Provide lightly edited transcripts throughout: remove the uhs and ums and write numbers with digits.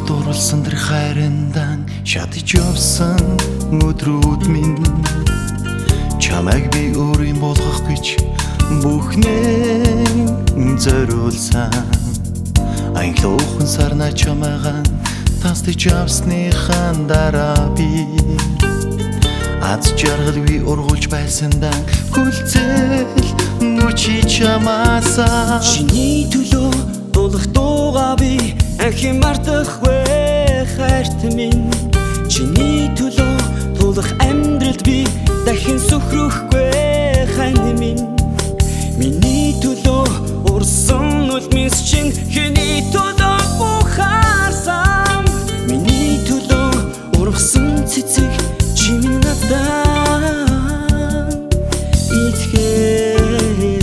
дурлсан тэр хайрындан шатаж явсан өдрүүд минь чамайг би өөрийн болгох гэж бүхнээ зориулсан аялуухан сарна чамайгаа тастаж авсныхан дараа би аз жаргалгүй ургуулж байсандаа хүлцэл нүчи чамаасаа чиний төлөө дуулах дуугаа би анхин мартахгүй хайрт минь чиний төлөө дуулах амьдралд би дахин сөхрөхгүй хань минь миний төлөө урсан үлмис чин чиний төлөө бухарсан миний төлөө ургасан цэцэг чимэн надад итгээрэй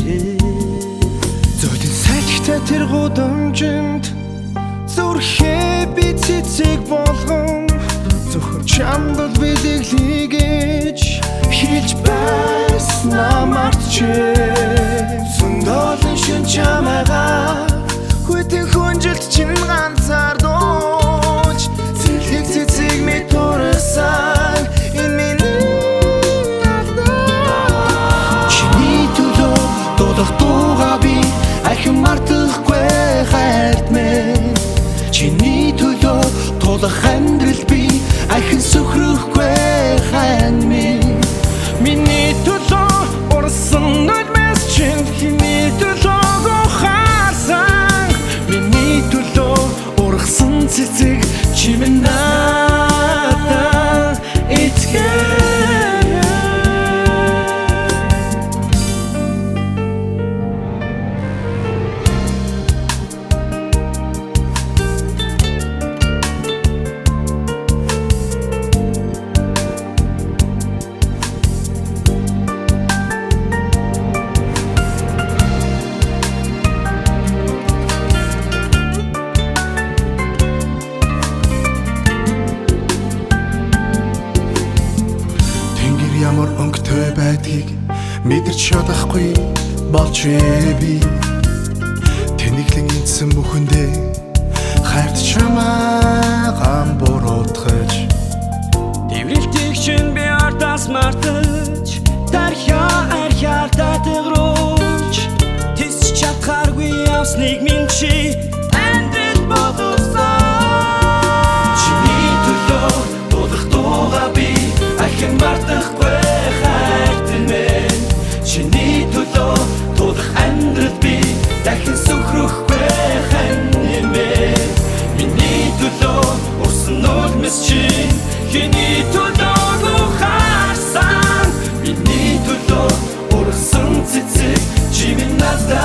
зөөлөн салхитай тэр гудамжинд зүрхээ би цэцэг болгон зөвхөн чамд л бэлэглэе гэж хэлж байснаа мартчихээ сүндолон шин чамайгаа хүйтэн хүнжилт чин ганцаар дууч цэглэг цэцэг мэд турсан энэ миний надад чиний төлөө дуулах дуугаа би ахин мартахгүй хайрт минь чиний төлөө тулах амьдрал би ахин сөхрөхгүй хань минь миний төлөө урсан нүдмэс чин чиний төлөө гохарсан миний төлөө ургасан цэцэг чимэн надад итгээрэй ямар өнгөтэй байдгийг мэдэрч чадахгүй болж би тэнэглэн эндсэн бүхэндээ хайрт чамаагаа буруутгаж дэврэлтийг чинь би артаас мартаж тархиа архиар татгруулж тис чадхааргүй явсныг минь чи амьдрал болгосон чиний төлөө дуулах дуугаа би ахин мартахгүй хайрт минь чиний төлөө дуулах амьдрал би дахин сөхрөхгүй хань минь миний төлөө урсан үлмис чинь чиний төлөө гохарсан миний төлөө ургасан цэцэг чимэн надад